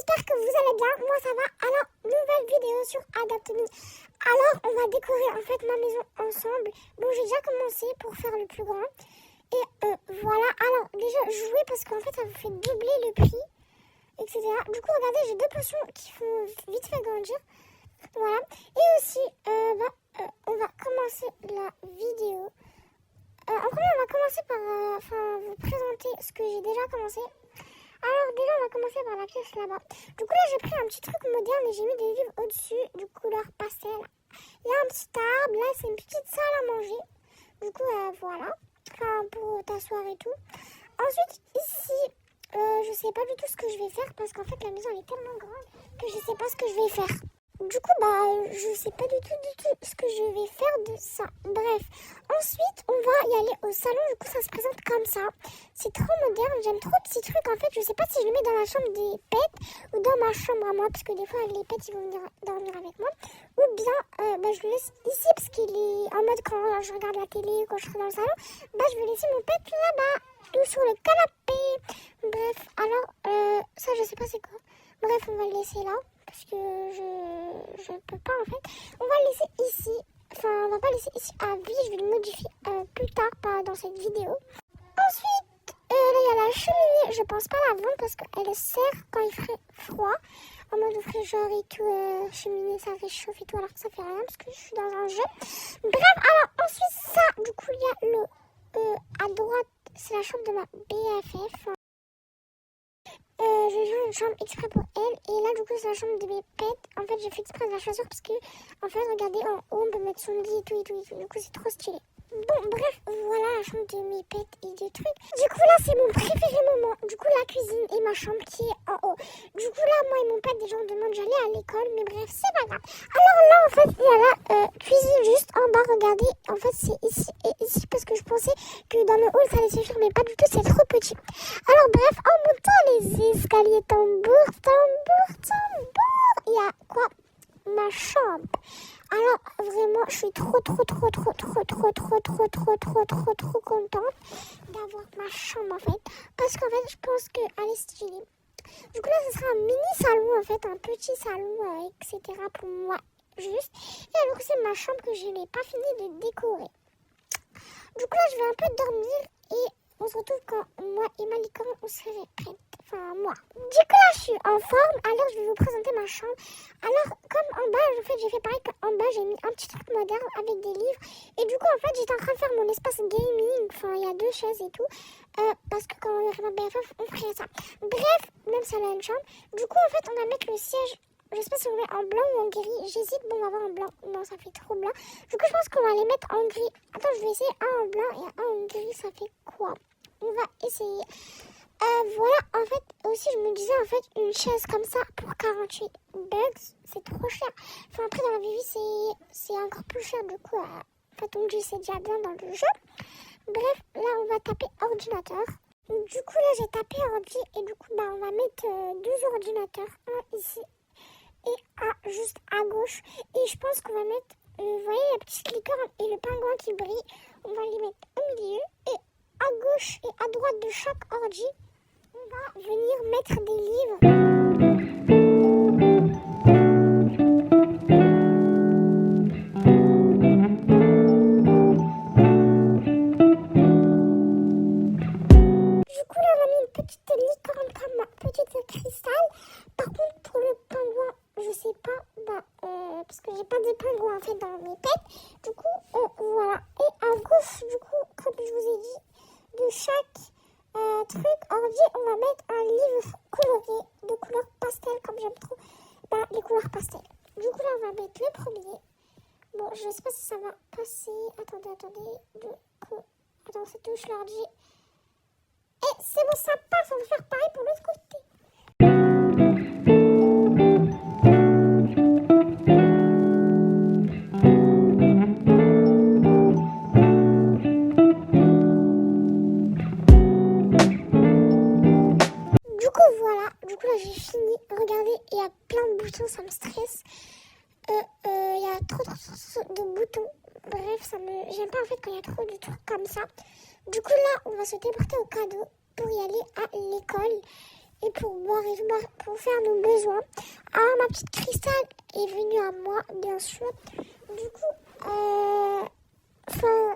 j'espère que vous allez bien, moi ça va. Alors, nouvelle vidéo sur Adapt Me. Alors, on va décorer en fait ma maison ensemble. Bon, j'ai déjà commencé pour faire le plus grand. Et voilà, alors déjà jouer parce qu'en fait ça vous fait doubler le prix, etc. Du coup, regardez, j'ai 2 potions qui font vite fait grandir. Voilà, et aussi, on va commencer la vidéo. En premier, on va commencer par vous présenter ce que j'ai déjà commencé. Alors déjà, on va commencer par la pièce là-bas. Du coup, là, j'ai pris un petit truc moderne et j'ai mis des livres au-dessus, du couleur pastel. Il y a un petit table, là, c'est une petite salle à manger. Du coup, voilà, enfin, pour t'asseoir et tout. Ensuite, ici, je sais pas du tout ce que je vais faire parce qu'en fait, la maison, elle est tellement grande que je sais pas ce que je vais faire. Du coup, je sais pas du tout ce que je vais faire de ça. Bref, ensuite, on va y aller au salon. Du coup, ça se présente comme ça. C'est trop moderne. J'aime trop ce petit truc. En fait, je sais pas si je le mets dans la chambre des pets ou dans ma chambre à moi, parce que des fois, les pets, ils vont venir dormir avec moi. Ou bien, je le laisse ici, parce qu'il est en mode quand je regarde la télé, quand je serai dans le salon. Je vais laisser mon pet là-bas, ou sur le canapé. Bref, alors, ça, je sais pas c'est quoi. Bref, on va le laisser là. Parce que je peux pas en fait. On va le laisser ici. Enfin, on va pas le laisser ici à vie. Je vais le modifier plus tard, pas dans cette vidéo. Ensuite, là, il y a la cheminée. Je pense pas la vendre parce qu'elle sert quand il ferait froid. En mode réfrigérateur et tout. Cheminée, ça réchauffe et tout. Alors que ça fait rien parce que je suis dans un jeu. Bref, alors ensuite, ça, du coup, il y a le. À droite, c'est la chambre de ma BFF. J'ai joué une chambre exprès pour elle. Et là, du coup, c'est la chambre de mes pets. En fait, j'ai fait exprès de la choisir parce que, en fait, regardez, en haut, on peut mettre son lit et tout. Du coup, c'est trop stylé. Bon, bref, voilà la chambre de mes pets et des trucs. Du coup, là, c'est mon préféré moment. Du coup, la cuisine et ma chambre qui est en haut. Du coup, là, moi et mon pet, déjà, on demande j'allais à l'école. Mais bref, c'est pas grave. Alors là, en fait, il y a la cuisine juste en bas. Regardez, en fait, c'est ici et ici parce que je pensais que dans le hall, ça allait suffire. Mais pas du tout, c'est trop petit. Alors, bref, en montant les escaliers tambour, il y a quoi? Ma chambre. Alors vraiment, je suis trop contente d'avoir ma chambre en fait. Parce qu'en fait, je pense qu'elle est stylée. Du coup là, ce sera un mini salon en fait, un petit salon, etc. pour moi juste. Et alors c'est ma chambre que je n'ai pas fini de décorer. Du coup là, je vais un peu dormir et on se retrouve quand moi et ma licorne, on serait prête. Enfin, moi. Du coup, là, je suis en forme. Alors, je vais vous présenter ma chambre. Alors, comme en bas, en fait, j'ai fait pareil qu'en bas, j'ai mis un petit truc moderne avec des livres. Et du coup, en fait, j'étais en train de faire mon espace gaming. Enfin, il y a 2 chaises et tout. Parce que quand on aurait ma BFF, on ferait ça. Bref, même si elle a une chambre. Du coup, en fait, on va mettre le siège. Je sais pas si on le met en blanc ou en gris. J'hésite. Bon, on va voir en blanc. Non, ça fait trop blanc. Du coup, je pense qu'on va les mettre en gris. Attends, je vais essayer un en blanc et un en gris. Ça fait quoi? On va essayer. Voilà, en fait, aussi, je me disais, en fait, une chaise comme ça pour 48 bucks, c'est trop cher. Enfin, après, dans la vie, c'est encore plus cher, du coup, en fait, on dit c'est déjà bien dans le jeu. Bref, là, on va taper ordinateur. Du coup, là, j'ai tapé ordi, et du coup, on va mettre 2 ordinateurs, un ici, et un juste à gauche. Et je pense qu'on va mettre, vous voyez, la petite licorne et le pingouin qui brille, on va les mettre au milieu, et à gauche et à droite de chaque ordi, on va venir mettre des livres. Du coup, là, on a mis une petite licorne comme ma petite cristal. Par contre, pour le pingouin, je sais pas, parce que j'ai pas de pingouin en fait dans mes pets. Du coup, voilà. Et à gauche, du coup, comme je vous ai dit, de chaque truc ordi, on va mettre un livre coloré de couleur pastel, comme j'aime trop les couleurs pastel. Du coup, là, on va mettre le premier. Bon, je sais pas si ça va passer. Attendez. Attends, ça touche l'ordi. Et c'est bon, ça passe. On va faire pareil pour l'autre côté. Du coup là j'ai fini. Regardez, il y a plein de boutons, ça me stresse. Il y a trop de boutons. Bref, j'aime pas en fait quand il y a trop de trucs comme ça. Du coup là, on va se déporter au cadeau pour y aller à l'école. et pour boire et tout, pour faire nos besoins. Alors ma petite Cristal est venue à moi, bien sûr. Du coup,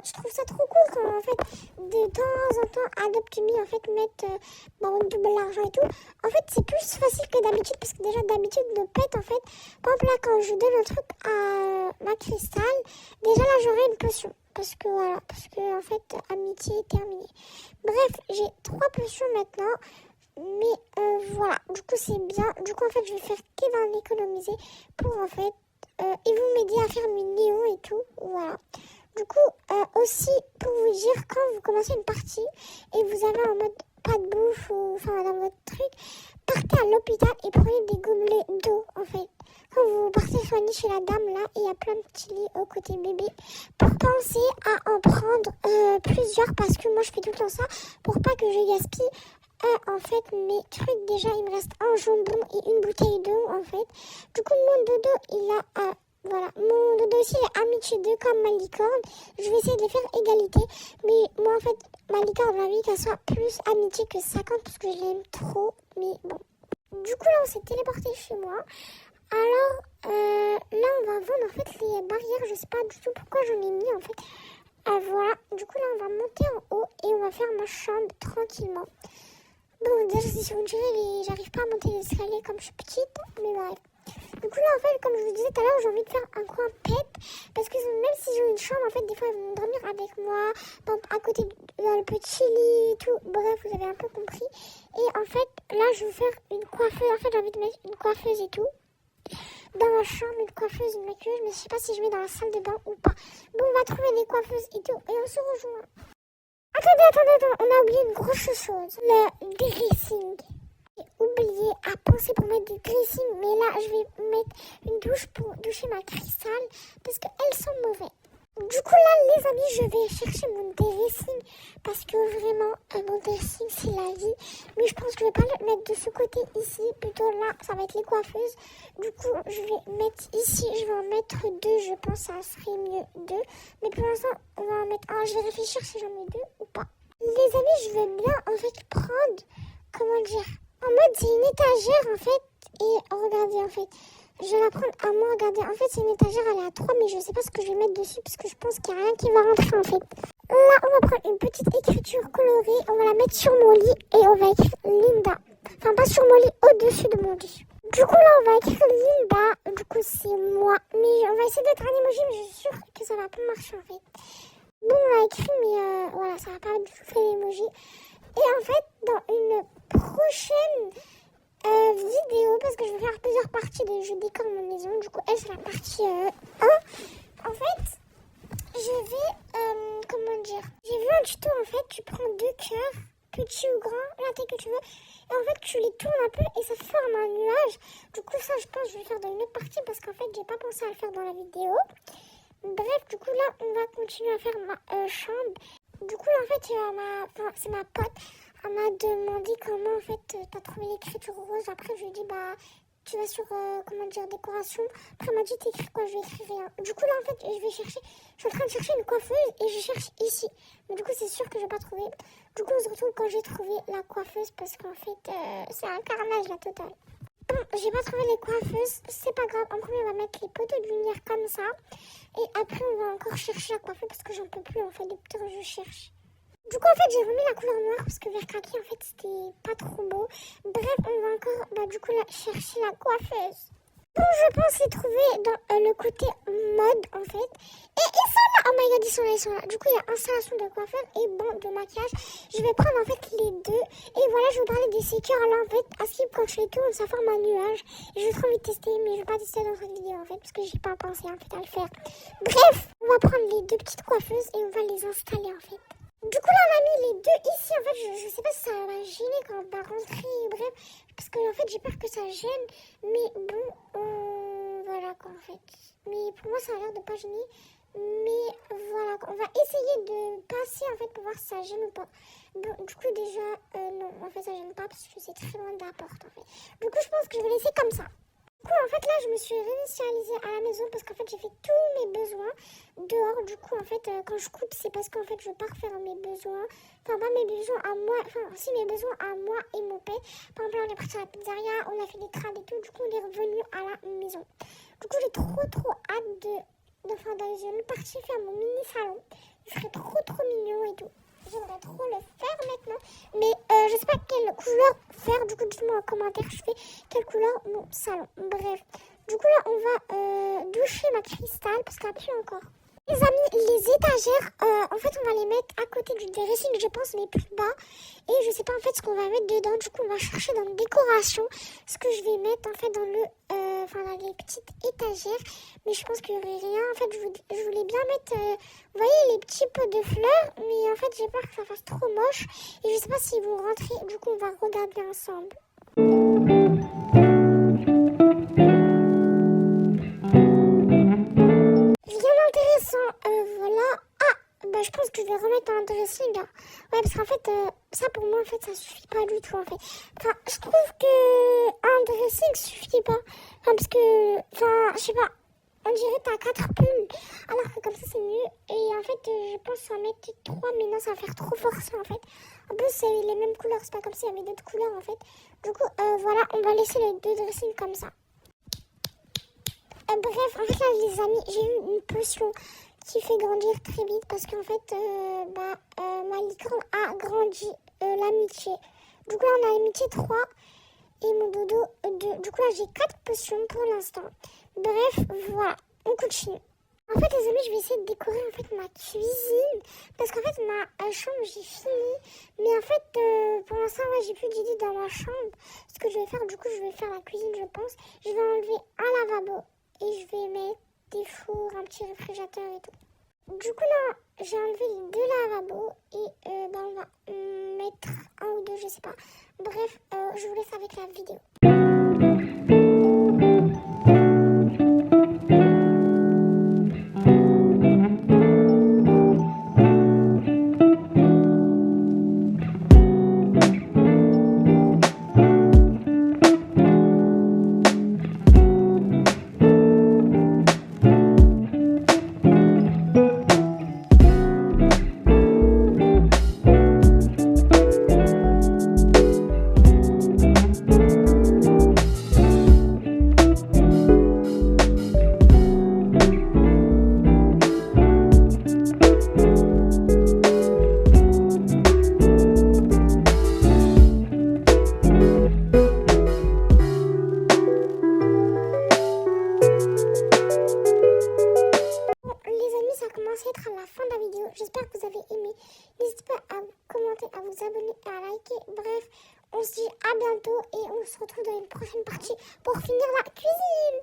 je trouve ça trop cool quand en fait de temps en temps Adopt.me en fait mettre on double l'argent et tout. En fait c'est plus facile que d'habitude parce que déjà d'habitude nos pets en fait, par exemple là quand je donne un truc à ma Cristal, déjà là j'aurai une potion. Parce que en fait amitié est terminée. Bref, j'ai 3 potions maintenant. Mais voilà, du coup c'est bien. Du coup en fait je vais faire qu'en économiser pour en fait ils vont m'aider à faire mes néons et tout. Voilà. Du coup, aussi, pour vous dire, quand vous commencez une partie et vous avez en mode pas de bouffe ou enfin dans votre truc, partez à l'hôpital et prenez des gobelets d'eau en fait. Quand vous partez soigner chez la dame là, il y a plein de petits lits au côté bébé. Pour penser à en prendre plusieurs parce que moi je fais tout le temps ça pour pas que je gaspille. En fait, mes trucs, déjà, il me reste un jambon et une bouteille d'eau, en fait. Du coup, mon dodo, il a... voilà, mon dodo aussi est amitié 2 comme ma licorne. Je vais essayer de les faire égalité. Mais moi, en fait, ma licorne, j'ai envie qu'elle soit plus amitié que 50 parce que je l'aime trop. Mais bon. Du coup, là, on s'est téléporté chez moi. Alors, là, on va vendre, en fait, les barrières. Je sais pas du tout pourquoi j'en ai mis, en fait. Voilà. Du coup, là, on va monter en haut et on va faire ma chambre tranquillement. Bon, déjà, si vous direz, j'arrive pas à monter l'escalier comme je suis petite, mais bref. Du coup, là, en fait, comme je vous disais tout à l'heure, j'ai envie de faire un coin pet, parce que même si j'ai une chambre, en fait, des fois, ils vont dormir avec moi, à côté dans le petit lit et tout. Bref, vous avez un peu compris. Et en fait, là, je vais faire une coiffeuse. En fait, j'ai envie de mettre une coiffeuse et tout. Dans ma chambre, une coiffeuse, une maquilleuse, mais je sais pas si je mets dans la salle de bain ou pas. Bon, on va trouver des coiffeuses et tout, et on se rejoint. Attendez, on a oublié une grosse chose, le dressing. J'ai oublié à penser pour mettre du dressing, mais là, je vais mettre une douche pour doucher ma Cristal, parce qu'elles sont mauvaises. Du coup, là, les amis, je vais chercher mon dressing, parce que vraiment, mon dressing, c'est la vie. Mais je pense que je vais pas le mettre de ce côté ici, plutôt là, ça va être les coiffeuses. Du coup, je vais mettre ici, je vais en mettre 2, je pense que ça serait mieux 2. Mais pour l'instant, on va en mettre 1, je vais réfléchir si j'en mets 2 ou pas. Les amis, je veux bien, en fait, prendre, comment dire, en mode, c'est une étagère, en fait, et regardez, en fait. Je vais la prendre à moi, regardez. En fait, c'est une étagère, elle est à 3, mais je sais pas ce que je vais mettre dessus parce que je pense qu'il n'y a rien qui va rentrer en fait. Là, on va prendre une petite écriture colorée, on va la mettre sur mon lit et on va écrire Linda. Enfin, pas sur mon lit, au-dessus de mon lit. Du coup, là, on va écrire Linda. Du coup, c'est moi. Mais on va essayer d'être un emoji, mais je suis sûre que ça va pas marcher en fait. Bon, on l'a écrit, mais voilà, ça va pas du tout faire l'emoji. Et en fait, dans une prochaine vidéo, parce que je vais faire plusieurs parties de je décore ma maison. Du coup, elle, c'est la partie 1. En fait, je vais, comment dire, j'ai vu un tuto, en fait, tu prends 2 cœurs, petit ou grand, la taille que tu veux, et en fait, tu les tournes un peu et ça forme un nuage. Du coup, ça, je pense que je vais le faire dans une autre partie parce qu'en fait, j'ai pas pensé à le faire dans la vidéo. Bref, du coup, là, on va continuer à faire ma chambre. Du coup, là, en fait, c'est ma pote. Elle m'a demandé comment, en fait, t'as trouvé l'écriture rose. Après, je lui ai dit, bah, tu vas sur, comment dire, décoration. Après, elle m'a dit, t'écris quoi? Je vais écrire rien. Du coup, là, en fait, je suis en train de chercher une coiffeuse et je cherche ici. Mais du coup, c'est sûr que je vais pas trouver. Du coup, on se retrouve quand j'ai trouvé la coiffeuse parce qu'en fait, c'est un carnage, la totale. Bon, j'ai pas trouvé les coiffeuses, c'est pas grave. En premier, on va mettre les poteaux de lumière comme ça. Et après, on va encore chercher la coiffeuse parce que j'en peux plus, en fait, depuis que je cherche. Du coup, en fait, j'ai remis la couleur noire parce que vert craqué, en fait, c'était pas trop beau. Bref, on va encore, du coup, là, chercher la coiffeuse. Bon, je pense les trouver dans le côté mode, en fait. Et ils sont là! Oh my god, ils sont là. Du coup, il y a installation de coiffeur et bon, de maquillage. Je vais prendre, en fait, les deux. Et voilà, je vais vous parler des sécures, là, en fait. À ce qui, quand je les tourne, ça forme un nuage. Et j'ai trop envie de tester, mais je vais pas tester dans cette vidéo, en fait, parce que j'ai pas pensé, en fait, à le faire. Bref, on va prendre les 2 petites coiffeuses et on va les installer, en fait. Du coup, là, on a mis les 2 ici. En fait, je sais pas si ça va gêner quand on va rentrer. Bref, parce que, en fait, j'ai peur que ça gêne. Mais bon, voilà, quoi, en fait. Mais pour moi, ça a l'air de pas gêner. Mais voilà, on va essayer de passer, en fait, pour voir si ça gêne ou pas. Bon, du coup, déjà, non, en fait, ça gêne pas parce que c'est très loin de la porte, en fait. Du coup, je pense que je vais laisser comme ça. Du coup, en fait, là, je me suis réinitialisée à la maison parce qu'en fait, j'ai fait tous mes besoins dehors. Du coup, en fait, quand je coupe, c'est parce qu'en fait, je pars faire mes besoins. Enfin, pas mes besoins à moi, enfin, aussi mes besoins à moi et mon père. Par exemple, là, on est parti à la pizzeria, on a fait des crades et tout. Du coup, on est revenu à la maison. Du coup, j'ai trop hâte de dans une partie faire mon mini salon. Ce serait trop mignon et tout. J'aimerais trop le faire maintenant. Mais je sais pas quelle couleur faire. Du coup, dites-moi en commentaire, je fais quelle couleur mon salon. Bref. Du coup, là, on va doucher ma cristal parce qu'elle a plu encore. Les amis, les étagères, en fait, on va les mettre à côté du dressing, je pense, mais plus bas. Et je sais pas, en fait, ce qu'on va mettre dedans. Du coup, on va chercher dans la décoration ce que je vais mettre, en fait, dans dans les petites étagères. Mais je pense qu'il y aurait rien. En fait, je voulais bien mettre, vous voyez, les petits pots de fleurs. Mais en fait, j'ai peur que ça fasse trop moche. Et je sais pas s'ils vont rentrer. Du coup, on va regarder ensemble. Voilà. Ah, bah je pense que je vais remettre un dressing. Hein. Ouais, parce qu'en fait, ça pour moi, en fait, ça suffit pas du tout, en fait. Enfin, je trouve que un dressing suffit pas. Enfin, parce que, enfin, je sais pas, on dirait t'as 4 pulls. Alors que comme ça, c'est mieux. Et en fait, je pense en mettre 3, mais non, ça va faire trop forcé, en fait. En plus, c'est les mêmes couleurs, c'est pas comme s'il y avait d'autres couleurs, en fait. Du coup, voilà, on va laisser les 2 dressings comme ça. Bref, en fait, là, les amis, j'ai eu une potion qui fait grandir très vite parce qu'en fait, ma licorne a grandi l'amitié. Du coup, là, on a l'amitié 3 et mon dodo 2. Du coup, là, j'ai 4 potions pour l'instant. Bref, voilà, on continue. En fait, les amis, je vais essayer de décorer en fait ma cuisine parce qu'en fait, ma chambre, j'ai fini. Mais en fait, pour l'instant, ouais, j'ai plus d'idées dans ma chambre. Ce que je vais faire, du coup, je vais faire la cuisine, je pense. Je vais enlever un lavabo. Et je vais mettre des fours, un petit réfrigérateur et tout. Du coup, là, j'ai enlevé les 2 lavabos. Et on va mettre un ou 2, je sais pas. Bref, je vous laisse avec la vidéo. Être à la fin de la vidéo. J'espère que vous avez aimé. N'hésitez pas à commenter, à vous abonner, à liker. Bref, on se dit à bientôt et on se retrouve dans une prochaine partie pour finir la cuisine.